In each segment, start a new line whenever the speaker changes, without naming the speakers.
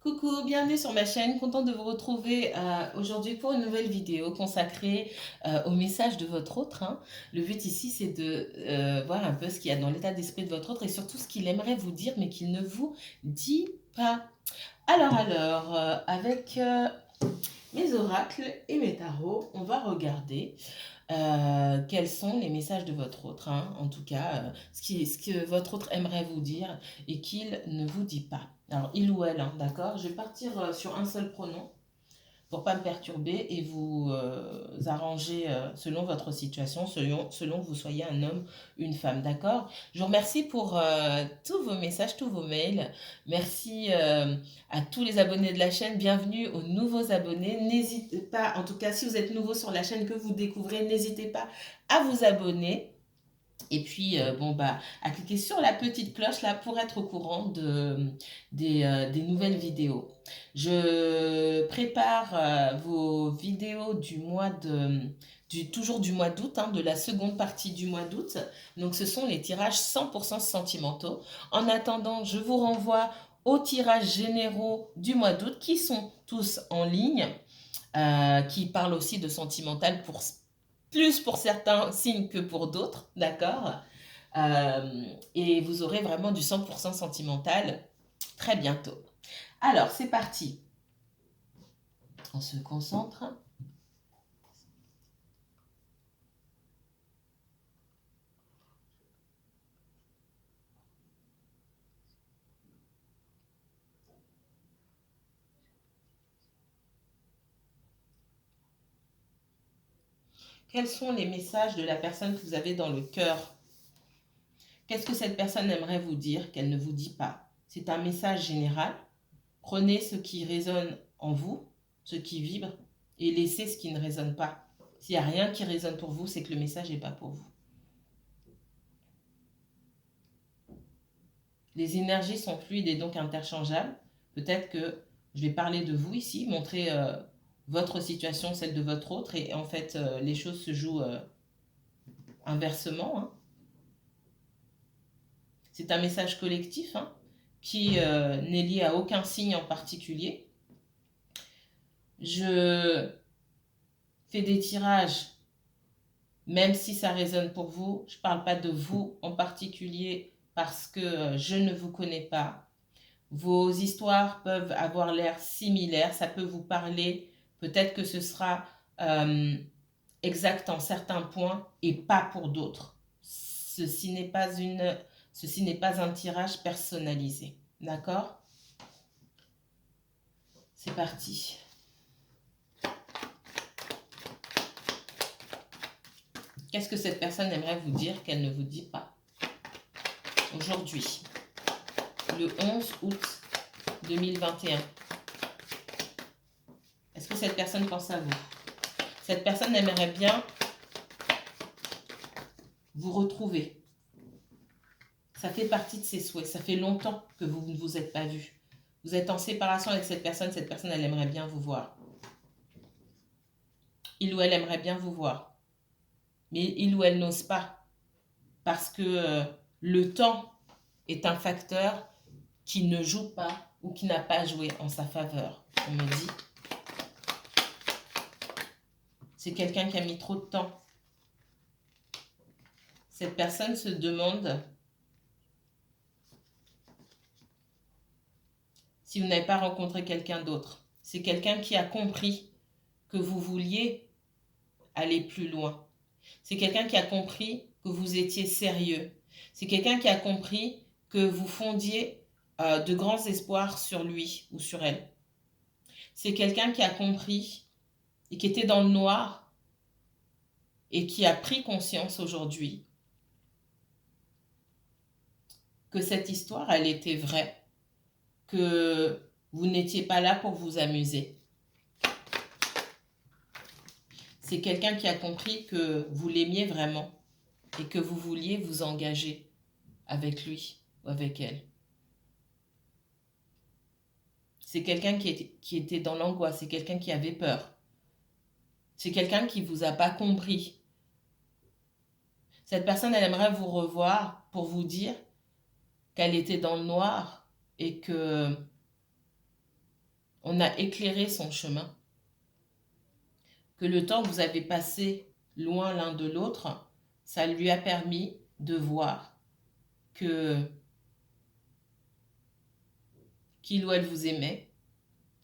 Coucou, bienvenue sur ma chaîne, contente de vous retrouver aujourd'hui pour une nouvelle vidéo consacrée au message de votre autre, hein. Le but ici, c'est de voir un peu ce qu'il y a dans l'état d'esprit de votre autre et surtout ce qu'il aimerait vous dire mais qu'il ne vous dit pas. Avec mes oracles et mes tarots, on va regarder quels sont les messages de votre autre, hein, en tout cas, ce que votre autre aimerait vous dire et qu'il ne vous dit pas. Alors, il ou elle, hein, d'accord. Je vais partir sur un seul pronom pour pas me perturber et vous arranger selon votre situation, selon que vous soyez un homme, une femme, d'accord. Je vous remercie pour tous vos messages, tous vos mails. Merci à tous les abonnés de la chaîne. Bienvenue aux nouveaux abonnés. N'hésitez pas, en tout cas, si vous êtes nouveau sur la chaîne que vous découvrez, n'hésitez pas à vous abonner. Et puis, à cliquer sur la petite cloche là pour être au courant des nouvelles vidéos. Je prépare vos vidéos toujours du mois d'août, hein, de la seconde partie du mois d'août. Donc, ce sont les tirages 100% sentimentaux. En attendant, je vous renvoie aux tirages généraux du mois d'août qui sont tous en ligne, qui parlent aussi de sentimental plus pour certains signes que pour d'autres, d'accord. Et vous aurez vraiment du 100% sentimental très bientôt. Alors, c'est parti. On se concentre. Quels sont les messages de la personne que vous avez dans le cœur? Qu'est-ce que cette personne aimerait vous dire qu'elle ne vous dit pas? C'est un message général. Prenez ce qui résonne en vous, ce qui vibre, et laissez ce qui ne résonne pas. S'il n'y a rien qui résonne pour vous, c'est que le message n'est pas pour vous. Les énergies sont fluides et donc interchangeables. Peut-être que je vais parler de vous ici, montrer votre situation, celle de votre autre, et en fait, les choses se jouent inversement, hein. C'est un message collectif, hein, qui n'est lié à aucun signe en particulier. Je fais des tirages, même si ça résonne pour vous. Je ne parle pas de vous en particulier parce que je ne vous connais pas. Vos histoires peuvent avoir l'air similaires, ça peut vous parler, peut-être que ce sera exact en certains points et pas pour d'autres. Ceci n'est pas un tirage personnalisé. D'accord? C'est parti. Qu'est-ce que cette personne aimerait vous dire qu'elle ne vous dit pas aujourd'hui, le 11 août 2021? Est-ce que cette personne pense à vous? Cette personne aimerait bien vous retrouver. Ça fait partie de ses souhaits. Ça fait longtemps que vous ne vous êtes pas vu. Vous êtes en séparation avec cette personne, elle aimerait bien vous voir. Il ou elle aimerait bien vous voir. Mais il ou elle n'ose pas. Parce que le temps est un facteur qui ne joue pas ou qui n'a pas joué en sa faveur. On me dit. C'est quelqu'un qui a mis trop de temps. Cette personne se demande si vous n'avez pas rencontré quelqu'un d'autre. C'est quelqu'un qui a compris que vous vouliez aller plus loin. C'est quelqu'un qui a compris que vous étiez sérieux. C'est quelqu'un qui a compris que vous fondiez de grands espoirs sur lui ou sur elle. C'est quelqu'un qui a compris et qui était dans le noir et qui a pris conscience aujourd'hui que cette histoire, elle était vraie, que vous n'étiez pas là pour vous amuser. C'est quelqu'un qui a compris que vous l'aimiez vraiment et que vous vouliez vous engager avec lui ou avec elle. C'est quelqu'un qui était dans l'angoisse, c'est quelqu'un qui avait peur. C'est quelqu'un qui ne vous a pas compris. Cette personne, elle aimerait vous revoir pour vous dire qu'elle était dans le noir et que On a éclairé son chemin. Que le temps que vous avez passé loin l'un de l'autre, ça lui a permis de voir que qu'il ou elle vous aimait,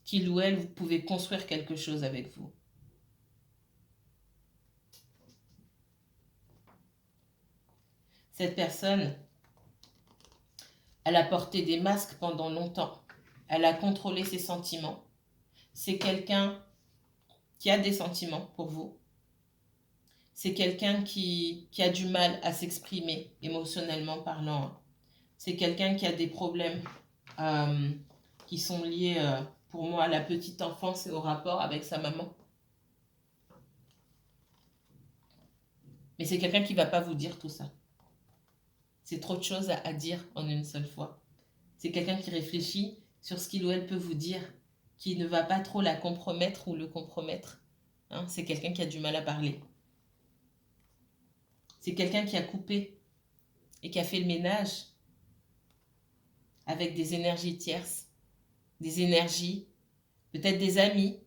qu'il ou elle vous pouvez construire quelque chose avec vous. Cette personne, elle a porté des masques pendant longtemps. Elle a contrôlé ses sentiments. C'est quelqu'un qui a des sentiments pour vous. C'est quelqu'un qui a du mal à s'exprimer émotionnellement parlant. C'est quelqu'un qui a des problèmes qui sont liés pour moi à la petite enfance et au rapport avec sa maman. Mais c'est quelqu'un qui ne va pas vous dire tout ça. C'est trop de choses à dire en une seule fois. C'est quelqu'un qui réfléchit sur ce qu'il ou elle peut vous dire, qui ne va pas trop la compromettre ou le compromettre. Hein, c'est quelqu'un qui a du mal à parler. C'est quelqu'un qui a coupé et qui a fait le ménage avec des énergies tierces, des énergies, peut-être des amis,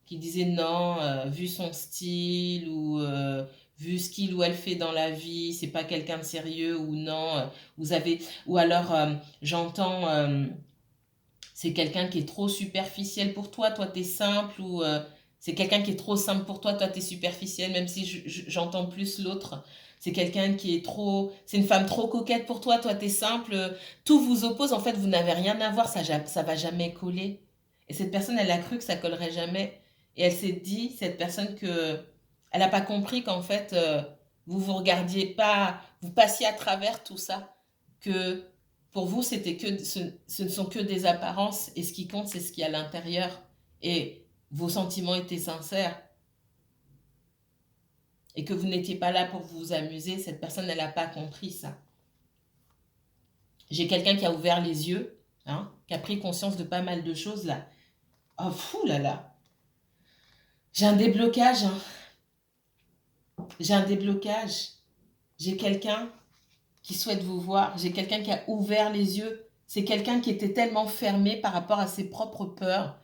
qui disaient non, vu son style ou vu ce qu'il ou elle fait dans la vie, c'est pas quelqu'un de sérieux ou non, vous avez, ou alors j'entends, c'est quelqu'un qui est trop superficiel pour toi, toi t'es simple, ou c'est quelqu'un qui est trop simple pour toi, toi t'es superficiel, même si j'entends plus l'autre. C'est quelqu'un qui est trop, c'est une femme trop coquette pour toi, toi t'es simple, tout vous oppose, en fait vous n'avez rien à voir, ça va jamais coller. Et cette personne, elle a cru que ça collerait jamais. Et elle s'est dit, cette personne, que elle n'a pas compris qu'en fait, vous regardiez pas, vous passiez à travers tout ça, que pour vous, c'était que ce ne sont que des apparences et ce qui compte, c'est ce qu'il y a à l'intérieur. Et vos sentiments étaient sincères et que vous n'étiez pas là pour vous amuser. Cette personne, elle n'a pas compris ça. J'ai quelqu'un qui a ouvert les yeux, hein, qui a pris conscience de pas mal de choses là. Oh, fou là là. J'ai un déblocage, hein. J'ai un déblocage. J'ai quelqu'un qui souhaite vous voir. J'ai quelqu'un qui a ouvert les yeux. C'est quelqu'un qui était tellement fermé par rapport à ses propres peurs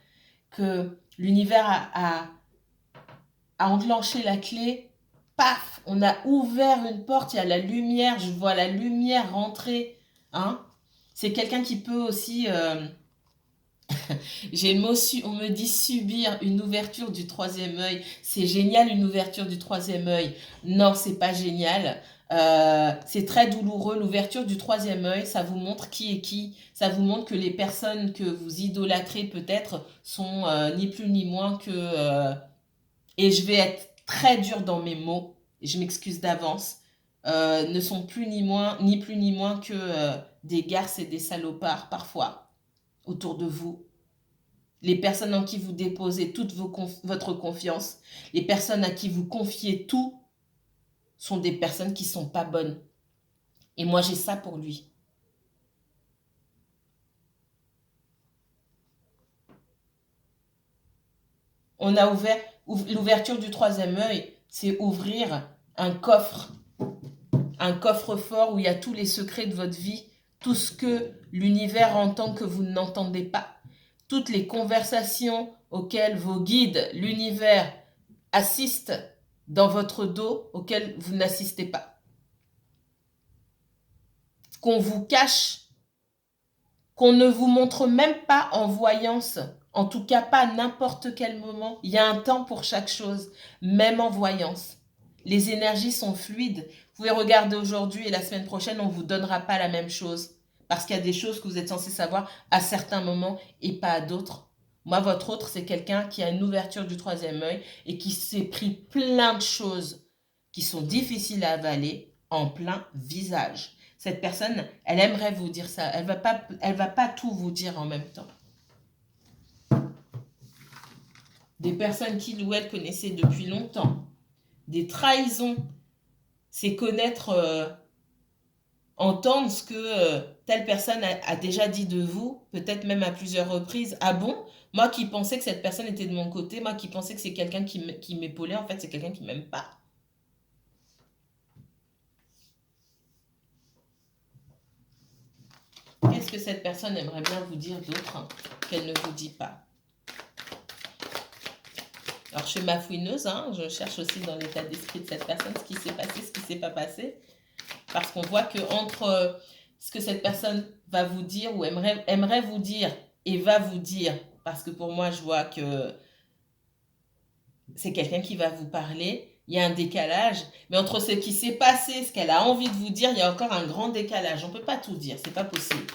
que l'univers a enclenché la clé. Paf, on a ouvert une porte, il y a la lumière, je vois la lumière rentrer. Hein. C'est quelqu'un qui peut aussi... on me dit subir une ouverture du troisième œil. C'est génial une ouverture du troisième œil. Non, c'est pas génial. C'est très douloureux. L'ouverture du troisième œil, ça vous montre qui est qui. Ça vous montre que les personnes que vous idolâtrez peut-être sont ni plus ni moins que... et je vais être très dure dans mes mots. Et je m'excuse d'avance. Ne sont plus ni plus ni moins que des garces et des salopards parfois autour de vous. Les personnes en qui vous déposez toute votre confiance, les personnes à qui vous confiez tout, sont des personnes qui ne sont pas bonnes. Et moi, j'ai ça pour lui. On a ouvert, l'ouverture du troisième œil, c'est ouvrir un coffre-fort où il y a tous les secrets de votre vie, tout ce que l'univers entend que vous n'entendez pas, toutes les conversations auxquelles vos guides, l'univers, assistent dans votre dos, auxquelles vous n'assistez pas. Qu'on vous cache, qu'on ne vous montre même pas en voyance, en tout cas pas à n'importe quel moment. Il y a un temps pour chaque chose, même en voyance. Les énergies sont fluides. Vous pouvez regarder aujourd'hui et la semaine prochaine, on ne vous donnera pas la même chose. Parce qu'il y a des choses que vous êtes censé savoir à certains moments et pas à d'autres. Moi, votre autre, c'est quelqu'un qui a une ouverture du troisième œil et qui s'est pris plein de choses qui sont difficiles à avaler en plein visage. Cette personne, elle aimerait vous dire ça. Elle va pas tout vous dire en même temps. Des personnes qu'il ou elle connaissait depuis longtemps. Des trahisons. C'est connaître, entendre ce que telle personne a déjà dit de vous, peut-être même à plusieurs reprises. Ah bon? Moi qui pensais que cette personne était de mon côté, moi qui pensais que c'est quelqu'un qui m'épaulait, en fait c'est quelqu'un qui m'aime pas. Qu'est-ce que cette personne aimerait bien vous dire d'autre qu'elle ne vous dit pas? Alors, je suis ma fouineuse, hein, je cherche aussi dans l'état d'esprit de cette personne ce qui s'est passé, ce qui ne s'est pas passé. Parce qu'on voit que entre ce que cette personne va vous dire ou aimerait vous dire et va vous dire, parce que pour moi, je vois que c'est quelqu'un qui va vous parler, il y a un décalage, mais entre ce qui s'est passé, ce qu'elle a envie de vous dire, il y a encore un grand décalage. On ne peut pas tout dire, c'est pas possible.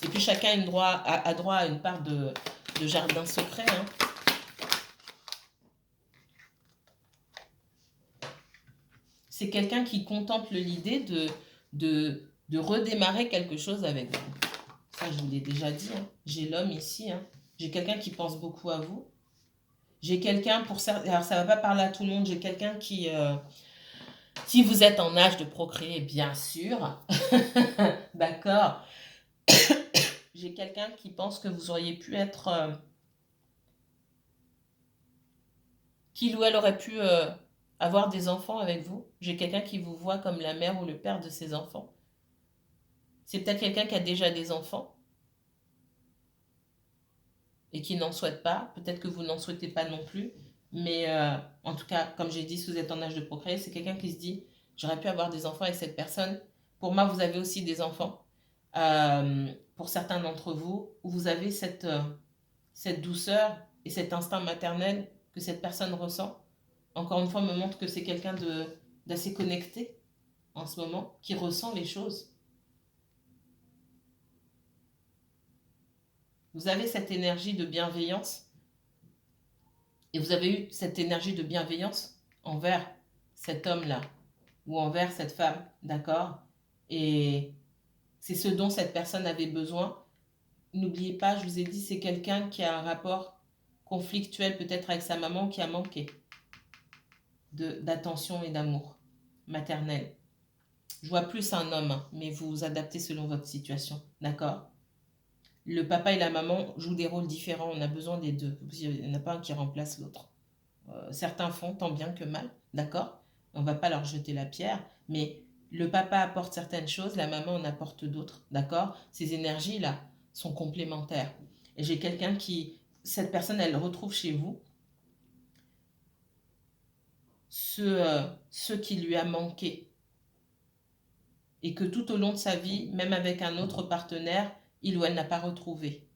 Et puis chacun a droit à une part de jardin secret. Hein. C'est quelqu'un qui contemple l'idée de redémarrer quelque chose avec vous. Ça, je vous l'ai déjà dit. Hein. J'ai l'homme ici. Hein. J'ai quelqu'un qui pense beaucoup à vous. J'ai quelqu'un pour ça. Alors, ça ne va pas parler à tout le monde. J'ai quelqu'un qui, si vous êtes en âge de procréer, bien sûr. D'accord. J'ai quelqu'un qui pense que vous auriez pu être. Qu'il ou elle aurait pu avoir des enfants avec vous. J'ai quelqu'un qui vous voit comme la mère ou le père de ses enfants. C'est peut-être quelqu'un qui a déjà des enfants et qui n'en souhaite pas. Peut-être que vous n'en souhaitez pas non plus. Mais en tout cas, comme j'ai dit, si vous êtes en âge de procréer, c'est quelqu'un qui se dit, j'aurais pu avoir des enfants avec cette personne. Pour moi, vous avez aussi des enfants. Pour certains d'entre vous, où vous avez cette douceur et cet instinct maternel que cette personne ressent. Encore une fois, me montre que c'est quelqu'un d'assez connecté en ce moment, qui ressent les choses. Vous avez cette énergie de bienveillance et vous avez eu cette énergie de bienveillance envers cet homme-là ou envers cette femme, d'accord? Et c'est ce dont cette personne avait besoin. N'oubliez pas, je vous ai dit, c'est quelqu'un qui a un rapport conflictuel peut-être avec sa maman qui a manqué d'attention et d'amour maternel. Je vois plus un homme, hein, mais vous vous adaptez selon votre situation, d'accord? Le papa et la maman jouent des rôles différents, on a besoin des deux. Il n'y en a pas un qui remplace l'autre. Certains font tant bien que mal, d'accord? On ne va pas leur jeter la pierre, mais le papa apporte certaines choses, la maman en apporte d'autres, d'accord? Ces énergies-là sont complémentaires. Et j'ai quelqu'un cette personne, elle retrouve chez vous ce qui lui a manqué. Et que tout au long de sa vie, même avec un autre partenaire, il ou elle n'a pas retrouvé.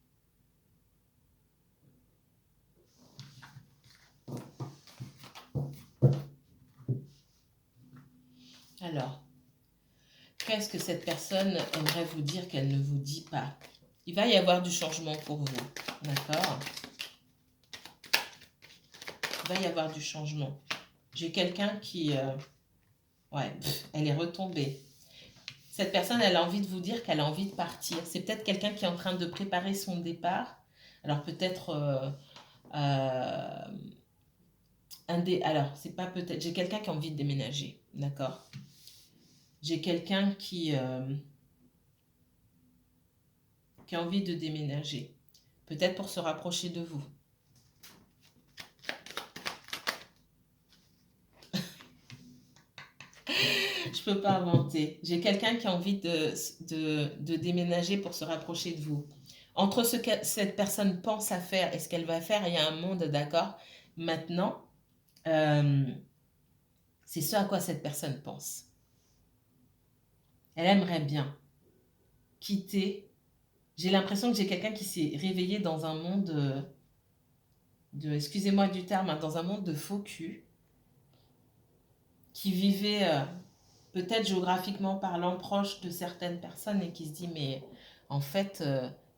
Alors, qu'est-ce que cette personne aimerait vous dire qu'elle ne vous dit pas? Il va y avoir du changement pour vous, d'accord? Il va y avoir du changement. J'ai quelqu'un qui... ouais, elle est retombée. Cette personne, elle a envie de vous dire qu'elle a envie de partir. C'est peut-être quelqu'un qui est en train de préparer son départ. Alors peut-être... alors, c'est pas peut-être... J'ai quelqu'un qui a envie de déménager, d'accord? J'ai quelqu'un qui a envie de déménager. Peut-être pour se rapprocher de vous. Je peux pas inventer. J'ai quelqu'un qui a envie de déménager pour se rapprocher de vous. Entre ce que cette personne pense à faire et ce qu'elle va faire, il y a un monde, d'accord? Maintenant, c'est ce à quoi cette personne pense. Elle aimerait bien quitter. J'ai l'impression que j'ai quelqu'un qui s'est réveillé dans un monde excusez-moi du terme, hein, dans un monde de faux cul, qui vivait peut-être géographiquement parlant proche de certaines personnes et qui se dit mais en fait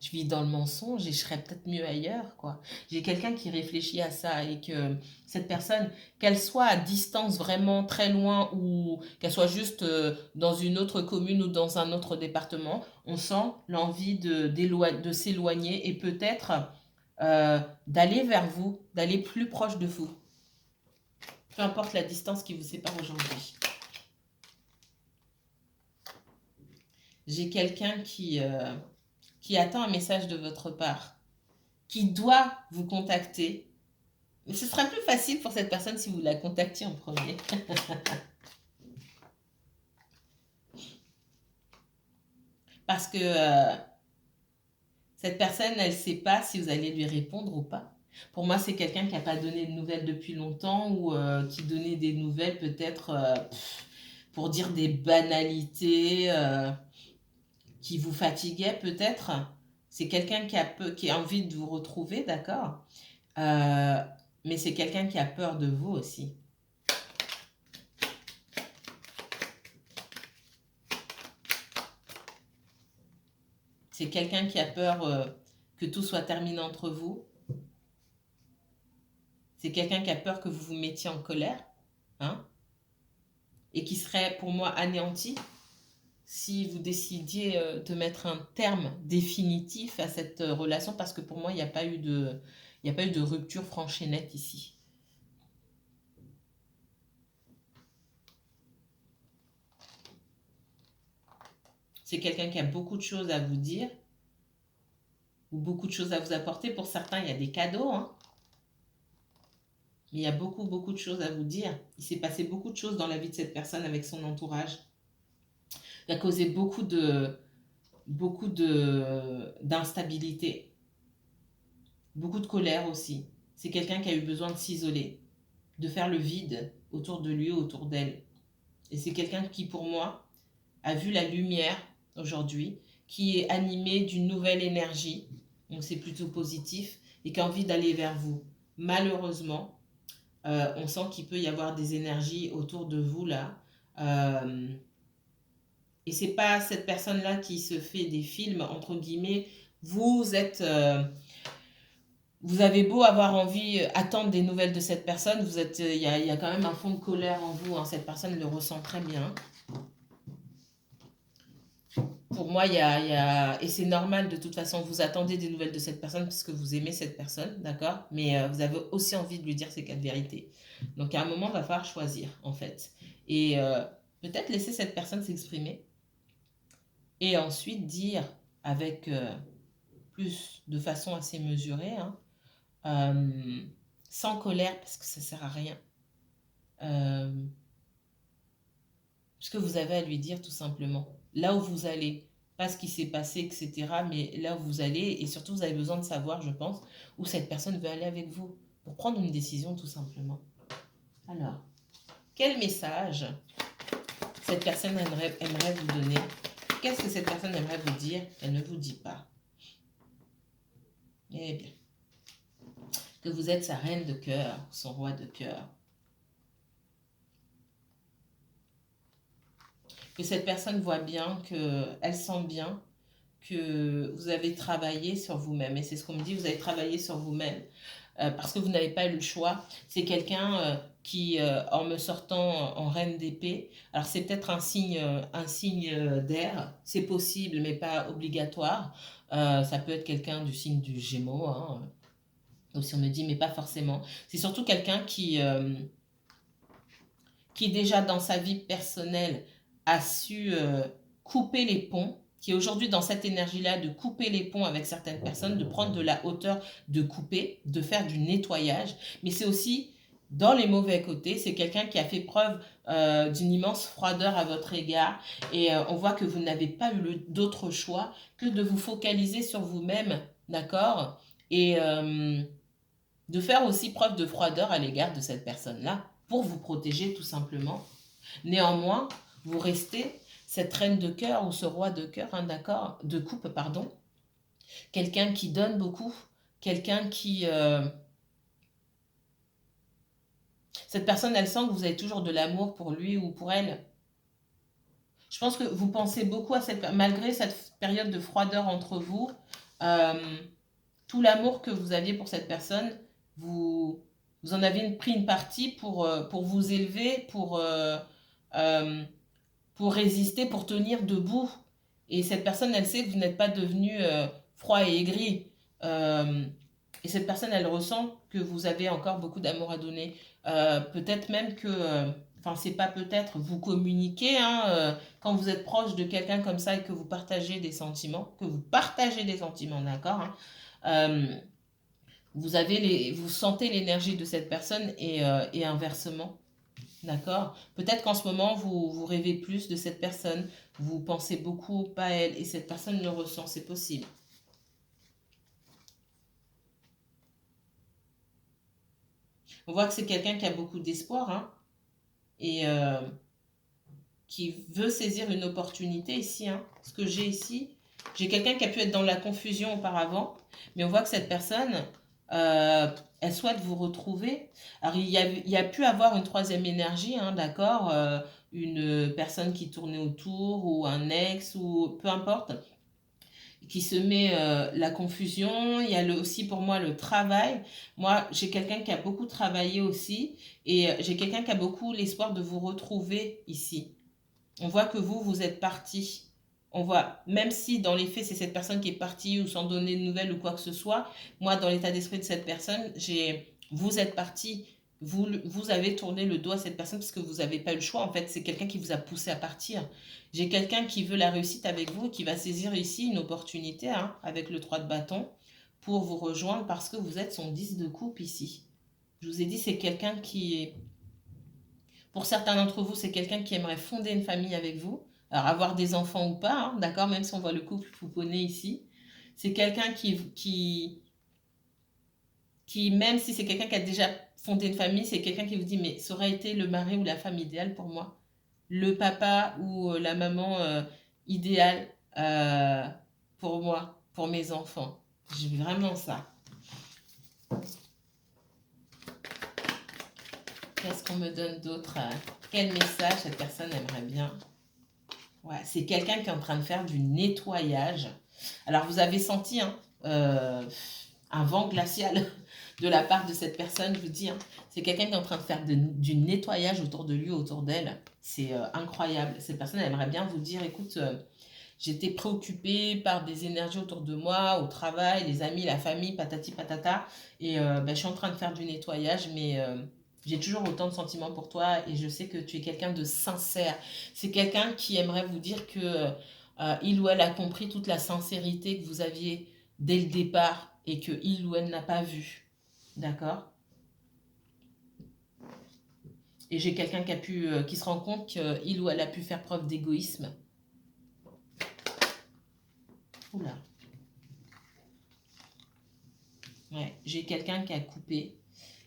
je vis dans le mensonge et je serais peut-être mieux ailleurs quoi. J'ai quelqu'un qui réfléchit à ça et que cette personne, qu'elle soit à distance vraiment très loin ou qu'elle soit juste dans une autre commune ou dans un autre département, on sent l'envie de s'éloigner et peut-être d'aller vers vous, d'aller plus proche de vous. Peu importe la distance qui vous sépare aujourd'hui. J'ai quelqu'un qui attend un message de votre part, qui doit vous contacter. Mais ce sera plus facile pour cette personne si vous la contactiez en premier. Parce que Cette personne, elle ne sait pas si vous allez lui répondre ou pas. Pour moi, c'est quelqu'un qui n'a pas donné de nouvelles depuis longtemps ou qui donnait des nouvelles peut-être pour dire des banalités qui vous fatiguaient peut-être. C'est quelqu'un qui a envie de vous retrouver, d'accord? Mais c'est quelqu'un qui a peur de vous aussi. C'est quelqu'un qui a peur que tout soit terminé entre vous. C'est quelqu'un qui a peur que vous vous mettiez en colère, hein, et qui serait pour moi anéanti si vous décidiez de mettre un terme définitif à cette relation, parce que pour moi, il n'y a pas eu de rupture franche et nette ici. C'est quelqu'un qui a beaucoup de choses à vous dire ou beaucoup de choses à vous apporter. Pour certains, il y a des cadeaux, hein. Mais il y a beaucoup, beaucoup de choses à vous dire. Il s'est passé beaucoup de choses dans la vie de cette personne avec son entourage. Il a causé beaucoup d'instabilité, beaucoup de colère aussi. C'est quelqu'un qui a eu besoin de s'isoler, de faire le vide autour de lui, autour d'elle. Et c'est quelqu'un qui, pour moi, a vu la lumière aujourd'hui, qui est animé d'une nouvelle énergie, donc c'est plutôt positif, et qui a envie d'aller vers vous. Malheureusement, on sent qu'il peut y avoir des énergies autour de vous là. Et c'est pas cette personne-là qui se fait des films, entre guillemets. Vous êtes... vous avez beau avoir envie, attendre des nouvelles de cette personne, il y a quand même un fond de colère en vous, hein. Cette personne le ressent très bien. Pour moi, et c'est normal de toute façon, vous attendez des nouvelles de cette personne parce que vous aimez cette personne, d'accord? Mais vous avez aussi envie de lui dire ces quatre vérités. Donc à un moment, il va falloir choisir, en fait. Et peut-être laisser cette personne s'exprimer et ensuite dire avec plus de façon assez mesurée, hein, sans colère parce que ça sert à rien. Ce que vous avez à lui dire tout simplement. Là où vous allez, pas ce qui s'est passé, etc. Mais là où vous allez, et surtout vous avez besoin de savoir, je pense, où cette personne veut aller avec vous, pour prendre une décision tout simplement. Alors, quel message cette personne aimerait vous donner? Qu'est-ce que cette personne aimerait vous dire? Elle ne vous dit pas. Eh bien, que vous êtes sa reine de cœur, son roi de cœur. Que cette personne voit bien, qu'elle sent bien que vous avez travaillé sur vous-même. Et c'est ce qu'on me dit, vous avez travaillé sur vous-même parce que vous n'avez pas eu le choix. C'est quelqu'un qui, en me sortant en reine d'épée, alors c'est peut-être un signe d'air, c'est possible, mais pas obligatoire. Ça peut être quelqu'un du signe du Gémeaux, hein. Donc si on me dit, mais pas forcément. C'est surtout quelqu'un qui déjà dans sa vie personnelle a su couper les ponts, qui est aujourd'hui dans cette énergie-là de couper les ponts avec certaines personnes, de prendre de la hauteur, de couper, de faire du nettoyage. Mais c'est aussi, dans les mauvais côtés, c'est quelqu'un qui a fait preuve d'une immense froideur à votre égard. Et on voit que vous n'avez pas eu d'autre choix que de vous focaliser sur vous-même, d'accord? Et de faire aussi preuve de froideur à l'égard de cette personne-là pour vous protéger tout simplement. Néanmoins, vous restez cette reine de cœur ou ce roi de cœur, hein, d'accord, de coupe, pardon. Quelqu'un qui donne beaucoup, quelqu'un qui... Cette personne, elle sent que vous avez toujours de l'amour pour lui ou pour elle. Je pense que vous pensez beaucoup à malgré cette période de froideur entre vous, tout l'amour que vous aviez pour cette personne, vous en avez pris une partie pour vous élever, pour résister, pour tenir debout. Et cette personne, elle sait que vous n'êtes pas devenu froid et aigri. Et cette personne, elle ressent que vous avez encore beaucoup d'amour à donner. Peut-être même que, enfin, c'est pas peut-être, vous communiquez, hein, quand vous êtes proche de quelqu'un comme ça et que vous partagez des sentiments, d'accord, hein, vous sentez l'énergie de cette personne et inversement. D'accord? Peut-être qu'en ce moment, vous rêvez plus de cette personne, vous pensez beaucoup à elle et cette personne le ressent, c'est possible. On voit que c'est quelqu'un qui a beaucoup d'espoir, hein, et qui veut saisir une opportunité ici, hein. Ce que j'ai ici, j'ai quelqu'un qui a pu être dans la confusion auparavant, mais on voit que cette personne, euh, elle souhaite vous retrouver. Alors, il y a pu avoir une troisième énergie, hein, d'accord, une personne qui tournait autour, ou un ex, ou peu importe, qui se met la confusion. Il y a aussi pour moi le travail. Moi, j'ai quelqu'un qui a beaucoup travaillé aussi, et j'ai quelqu'un qui a beaucoup l'espoir de vous retrouver ici. On voit que vous êtes parti. On voit, même si dans les faits, c'est cette personne qui est partie ou sans donner de nouvelles ou quoi que ce soit, moi, dans l'état d'esprit de cette personne, vous êtes parti. Vous avez tourné le dos à cette personne parce que vous n'avez pas eu le choix. En fait, c'est quelqu'un qui vous a poussé à partir. J'ai quelqu'un qui veut la réussite avec vous, qui va saisir ici une opportunité, hein, avec le 3 de bâton, pour vous rejoindre parce que vous êtes son 10 de coupe ici. Je vous ai dit, c'est quelqu'un qui est pour certains d'entre vous, c'est quelqu'un qui aimerait fonder une famille avec vous. Alors, avoir des enfants ou pas, hein, d'accord, même si on voit le couple pouponné ici. C'est quelqu'un qui, même si c'est quelqu'un qui a déjà fondé une famille, c'est quelqu'un qui vous dit, mais ça aurait été le mari ou la femme idéale pour moi. Le papa ou la maman idéale euh, pour moi, pour mes enfants. J'ai vraiment ça. Qu'est-ce qu'on me donne d'autre? Quel message cette personne aimerait bien? Ouais, c'est quelqu'un qui est en train de faire du nettoyage. Alors, vous avez senti, hein, un vent glacial de la part de cette personne, je vous dis, hein. C'est quelqu'un qui est en train de faire du nettoyage autour de lui, autour d'elle. C'est incroyable. Cette personne elle aimerait bien vous dire, écoute, j'étais préoccupée par des énergies autour de moi, au travail, les amis, la famille, patati patata. Et ben, je suis en train de faire du nettoyage, mais j'ai toujours autant de sentiments pour toi et je sais que tu es quelqu'un de sincère. C'est quelqu'un qui aimerait vous dire que il ou elle a compris toute la sincérité que vous aviez dès le départ et que il ou elle n'a pas vu. D'accord? Et j'ai quelqu'un qui se rend compte qu'il ou elle a pu faire preuve d'égoïsme. Oula. Ouais, j'ai quelqu'un qui a coupé.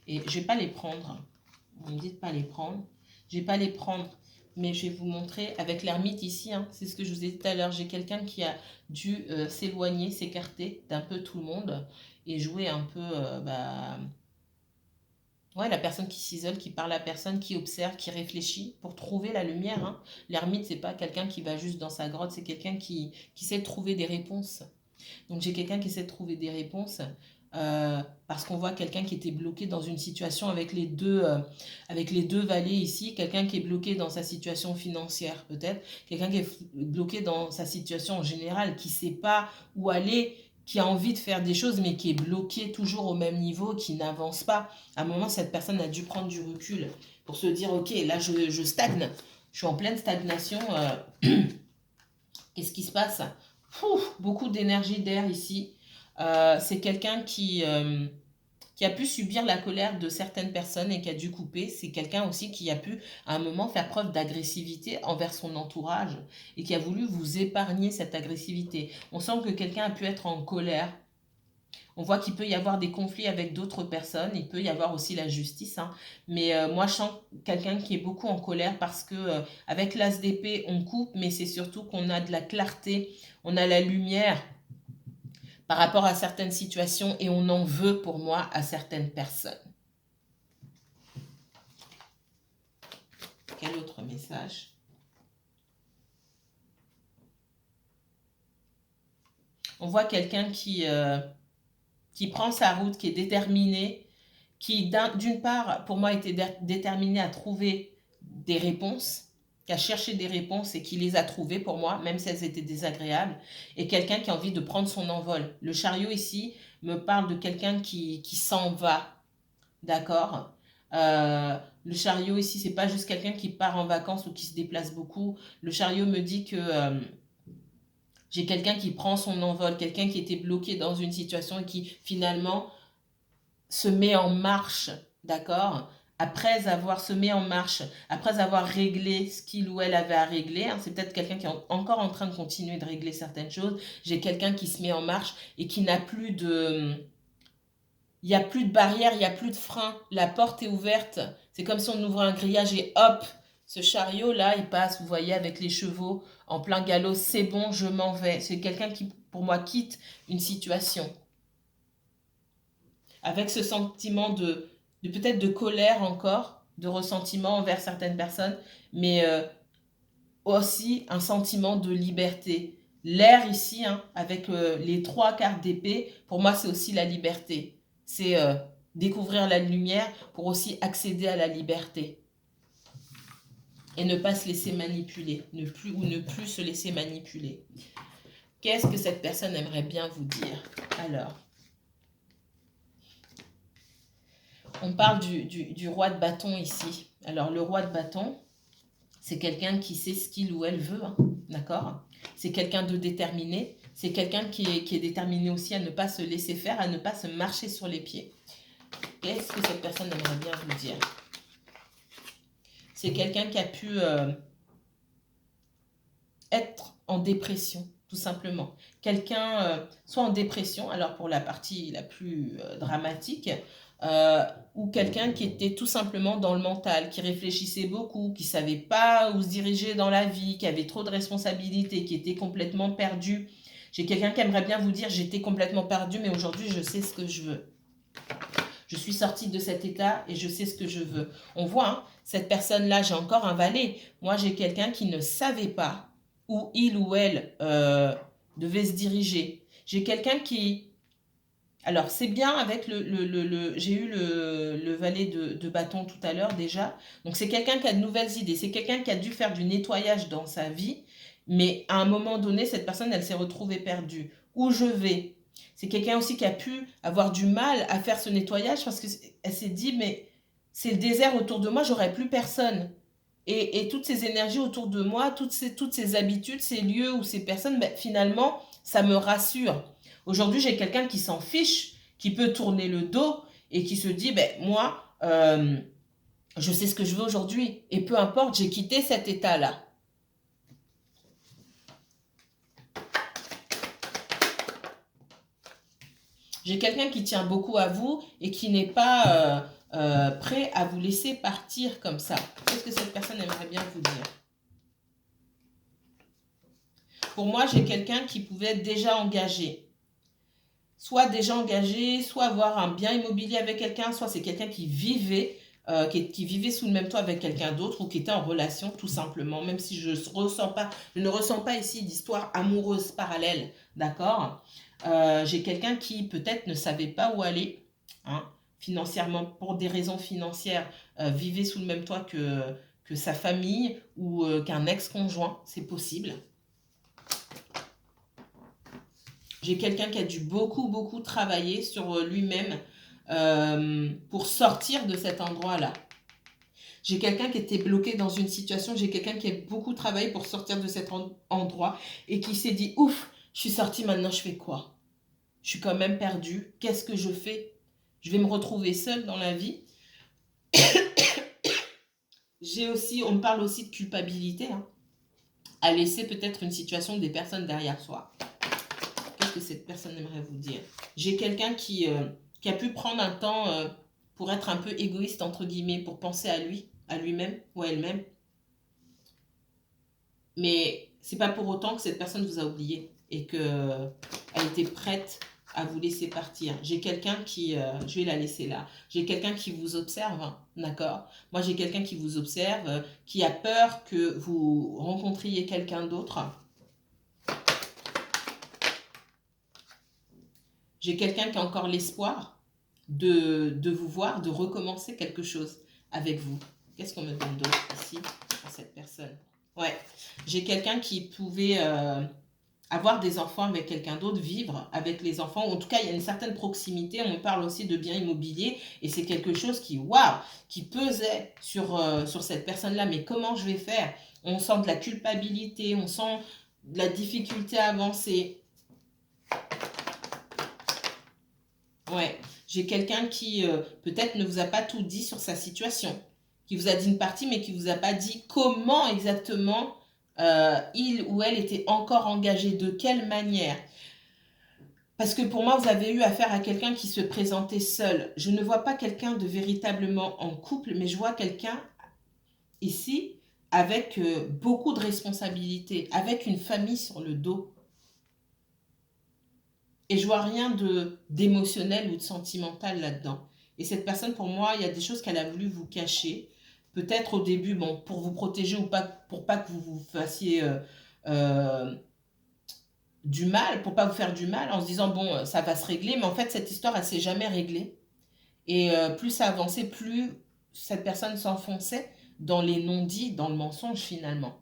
Et je vais pas les prendre. On me dit de pas les prendre. Je vais pas les prendre. Mais je vais vous montrer avec l'ermite ici, hein, c'est ce que je vous ai dit tout à l'heure. J'ai quelqu'un qui a dû s'éloigner, s'écarter d'un peu tout le monde et jouer un peu ouais, la personne qui s'isole, qui parle à personne, qui observe, qui réfléchit pour trouver la lumière, hein. L'ermite, c'est pas quelqu'un qui va juste dans sa grotte, c'est quelqu'un qui sait trouver des réponses. Donc j'ai quelqu'un qui essaie de trouver des réponses parce qu'on voit quelqu'un qui était bloqué dans une situation avec les deux vallées ici, quelqu'un qui est bloqué dans sa situation financière peut-être, quelqu'un qui est bloqué dans sa situation en général, qui ne sait pas où aller, qui a envie de faire des choses mais qui est bloqué toujours au même niveau, qui n'avance pas. À un moment, cette personne a dû prendre du recul pour se dire, ok, là je stagne, je suis en pleine stagnation, qu'est-ce qui se passe? Beaucoup d'énergie d'air ici. C'est quelqu'un qui a pu subir la colère de certaines personnes et qui a dû couper. C'est quelqu'un aussi qui a pu, à un moment, faire preuve d'agressivité envers son entourage et qui a voulu vous épargner cette agressivité. On sent que quelqu'un a pu être en colère. On voit qu'il peut y avoir des conflits avec d'autres personnes, il peut y avoir aussi la justice, hein. Mais moi, je sens quelqu'un qui est beaucoup en colère parce que avec l'as d'épée, on coupe, mais c'est surtout qu'on a de la clarté, on a la lumière par rapport à certaines situations et on en veut pour moi à certaines personnes. Quel autre message? On voit quelqu'un qui prend sa route, qui est déterminé, qui d'une part, pour moi, était déterminé à trouver des réponses, qui a cherché des réponses et qui les a trouvées pour moi, même si elles étaient désagréables, et quelqu'un qui a envie de prendre son envol. Le chariot ici me parle de quelqu'un qui s'en va, d'accord. Le chariot ici, c'est pas juste quelqu'un qui part en vacances ou qui se déplace beaucoup. Le chariot me dit que j'ai quelqu'un qui prend son envol, quelqu'un qui était bloqué dans une situation et qui finalement se met en marche, d'accord? Après avoir se met en marche, après avoir réglé ce qu'il ou elle avait à régler, hein, c'est peut-être quelqu'un qui est encore en train de continuer de régler certaines choses. J'ai quelqu'un qui se met en marche et qui n'a plus Il n'y a plus de barrière, il n'y a plus de frein. La porte est ouverte. C'est comme si on ouvrait un grillage et hop, ce chariot-là, il passe, vous voyez, avec les chevaux en plein galop. C'est bon, je m'en vais. C'est quelqu'un qui, pour moi, quitte une situation. Avec ce sentiment de peut-être de colère encore, de ressentiment envers certaines personnes, mais aussi un sentiment de liberté. L'air ici, hein, avec les trois quarts d'épée, pour moi, c'est aussi la liberté. C'est découvrir la lumière pour aussi accéder à la liberté. Et ne pas se laisser manipuler, ne plus se laisser manipuler. Qu'est-ce que cette personne aimerait bien vous dire? Alors, on parle du roi de bâton ici. Alors, le roi de bâton, c'est quelqu'un qui sait ce qu'il ou elle veut, hein, d'accord? C'est quelqu'un de déterminé, c'est quelqu'un qui est déterminé aussi à ne pas se laisser faire, à ne pas se marcher sur les pieds. Qu'est-ce que cette personne aimerait bien vous dire? C'est quelqu'un qui a pu être en dépression, tout simplement. Quelqu'un, soit en dépression, alors pour la partie la plus dramatique, ou quelqu'un qui était tout simplement dans le mental, qui réfléchissait beaucoup, qui ne savait pas où se diriger dans la vie, qui avait trop de responsabilités, qui était complètement perdu. J'ai quelqu'un qui aimerait bien vous dire, j'étais complètement perdu, mais aujourd'hui, je sais ce que je veux. Je suis sortie de cet état et je sais ce que je veux. On voit, hein, cette personne-là, j'ai encore un valet. Moi, j'ai quelqu'un qui ne savait pas où il ou elle devait se diriger. J'ai quelqu'un qui... Alors, c'est bien avec j'ai eu le valet de bâton tout à l'heure déjà. Donc, c'est quelqu'un qui a de nouvelles idées. C'est quelqu'un qui a dû faire du nettoyage dans sa vie. Mais à un moment donné, cette personne, elle s'est retrouvée perdue. Où je vais? C'est quelqu'un aussi qui a pu avoir du mal à faire ce nettoyage parce qu'elle s'est dit, mais c'est le désert autour de moi, j'aurai plus personne. Et toutes ces énergies autour de moi, toutes ces habitudes, ces lieux ou ces personnes, ben, finalement, ça me rassure. Aujourd'hui, j'ai quelqu'un qui s'en fiche, qui peut tourner le dos et qui se dit, ben, moi, je sais ce que je veux aujourd'hui. Et peu importe, j'ai quitté cet état-là. J'ai quelqu'un qui tient beaucoup à vous et qui n'est pas prêt à vous laisser partir comme ça. Qu'est-ce que cette personne aimerait bien vous dire? Pour moi, j'ai quelqu'un qui pouvait être déjà engagé. Soit déjà engagé, soit avoir un bien immobilier avec quelqu'un, soit c'est quelqu'un qui vivait, qui vivait sous le même toit avec quelqu'un d'autre ou qui était en relation tout simplement, même si je ne ressens pas ici d'histoire amoureuse parallèle, d'accord? J'ai quelqu'un qui peut-être ne savait pas où aller, hein, financièrement, pour des raisons financières, vivait sous le même toit que sa famille ou qu'un ex-conjoint, c'est possible. J'ai quelqu'un qui a dû beaucoup travailler sur lui-même pour sortir de cet endroit-là. J'ai quelqu'un qui était bloqué dans une situation, j'ai quelqu'un qui a beaucoup travaillé pour sortir de cet endroit et qui s'est dit, ouf, je suis sortie, maintenant je fais quoi? Je suis quand même perdue, qu'est-ce que je fais? Je vais me retrouver seule dans la vie. On me parle aussi de culpabilité, hein, à laisser peut-être une situation des personnes derrière soi. Qu'est-ce que cette personne aimerait vous dire? J'ai quelqu'un qui a pu prendre un temps pour être un peu égoïste, entre guillemets, pour penser à lui-même ou à elle-même. Mais c'est pas pour autant que cette personne vous a oublié et qu'elle était prête à vous laisser partir. J'ai quelqu'un qui... je vais la laisser là. J'ai quelqu'un qui vous observe, hein, d'accord? Moi, j'ai quelqu'un qui vous observe, qui a peur que vous rencontriez quelqu'un d'autre. J'ai quelqu'un qui a encore l'espoir de vous voir, de recommencer quelque chose avec vous. Qu'est-ce qu'on me donne d'autre ici pour cette personne? Ouais, j'ai quelqu'un qui pouvait avoir des enfants avec quelqu'un d'autre, vivre avec les enfants. En tout cas, il y a une certaine proximité. On parle aussi de biens immobiliers et c'est quelque chose qui, waouh, qui pesait sur cette personne-là. Mais comment je vais faire? On sent de la culpabilité, on sent de la difficulté à avancer. Ouais, j'ai quelqu'un qui peut-être ne vous a pas tout dit sur sa situation, qui vous a dit une partie, mais qui vous a pas dit comment exactement il ou elle était encore engagé, de quelle manière. Parce que pour moi, vous avez eu affaire à quelqu'un qui se présentait seul. Je ne vois pas quelqu'un de véritablement en couple, mais je vois quelqu'un ici avec beaucoup de responsabilités, avec une famille sur le dos. Et je vois rien d'émotionnel ou de sentimental là-dedans. Et cette personne, pour moi, il y a des choses qu'elle a voulu vous cacher. Peut-être au début, bon, pour vous protéger ou pas, pour pas que vous vous fassiez euh, du mal, pour pas vous faire du mal, en se disant, bon, ça va se régler. Mais en fait, cette histoire, elle s'est jamais réglée. Et plus ça avançait, plus cette personne s'enfonçait dans les non-dits, dans le mensonge finalement.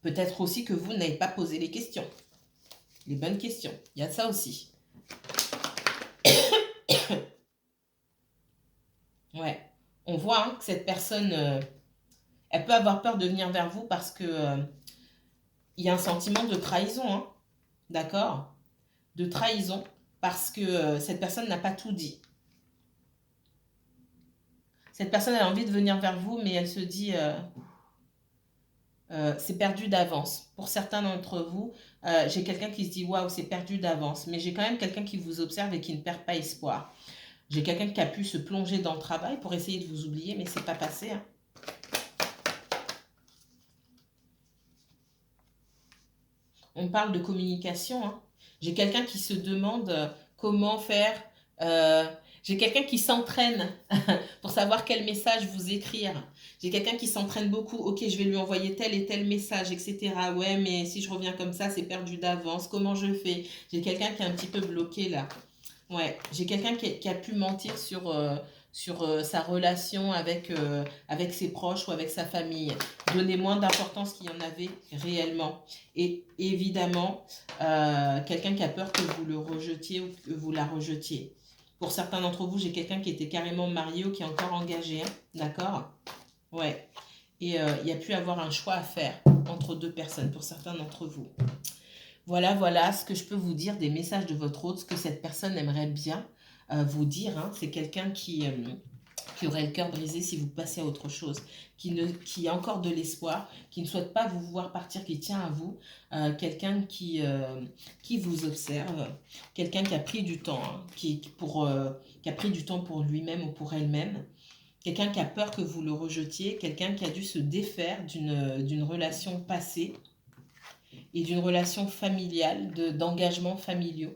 Peut-être aussi que vous n'avez pas posé les questions, les bonnes questions. Il y a de ça aussi. Ouais. On voit hein, que cette personne, elle peut avoir peur de venir vers vous parce que il y a un sentiment de trahison, hein, d'accord? De trahison parce que cette personne n'a pas tout dit. Cette personne a envie de venir vers vous, mais elle se dit c'est perdu d'avance. Pour certains d'entre vous, j'ai quelqu'un qui se dit waouh, c'est perdu d'avance, mais j'ai quand même quelqu'un qui vous observe et qui ne perd pas espoir. J'ai quelqu'un qui a pu se plonger dans le travail pour essayer de vous oublier, mais c'est pas passé. Hein. On parle de communication. Hein. J'ai quelqu'un qui se demande comment faire. euh, j'ai quelqu'un qui s'entraîne pour savoir quel message vous écrire. J'ai quelqu'un qui s'entraîne beaucoup. Ok, je vais lui envoyer tel et tel message, etc. Ouais, mais si je reviens comme ça, c'est perdu d'avance. Comment je fais? J'ai quelqu'un qui est un petit peu bloqué là. Ouais, j'ai quelqu'un qui a pu mentir sur sa relation avec ses proches ou avec sa famille. Donner moins d'importance qu'il y en avait réellement. Et évidemment, quelqu'un qui a peur que vous le rejetiez ou que vous la rejetiez. Pour certains d'entre vous, j'ai quelqu'un qui était carrément marié ou qui est encore engagé. Hein, d'accord? Ouais. Et il y a pu avoir un choix à faire entre deux personnes pour certains d'entre vous. Voilà, voilà ce que je peux vous dire des messages de votre hôte, ce que cette personne aimerait bien vous dire. Hein. C'est quelqu'un qui aurait le cœur brisé si vous passez à autre chose, qui a encore de l'espoir, qui ne souhaite pas vous voir partir, qui tient à vous, quelqu'un qui vous observe, quelqu'un qui a pris du temps, hein, qui a pris du temps pour lui-même ou pour elle-même, quelqu'un qui a peur que vous le rejetiez, quelqu'un qui a dû se défaire d'une relation passée et d'une relation familiale, d'engagements familiaux.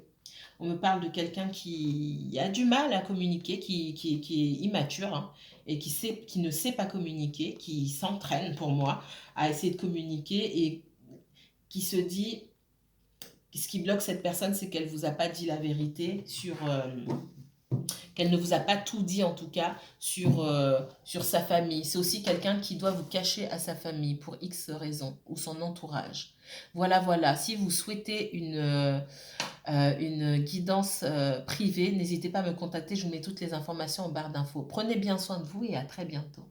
On me parle de quelqu'un qui a du mal à communiquer, qui est immature hein, et qui ne sait pas communiquer, qui s'entraîne pour moi à essayer de communiquer et qui se dit, ce qui bloque cette personne, c'est qu'elle ne vous a pas dit la vérité qu'elle ne vous a pas tout dit en tout cas sur sa famille. C'est aussi quelqu'un qui doit vous cacher à sa famille pour X raisons ou son entourage. Voilà, voilà. Si vous souhaitez une guidance privée, n'hésitez pas à me contacter. Je vous mets toutes les informations en barre d'infos. Prenez bien soin de vous et à très bientôt.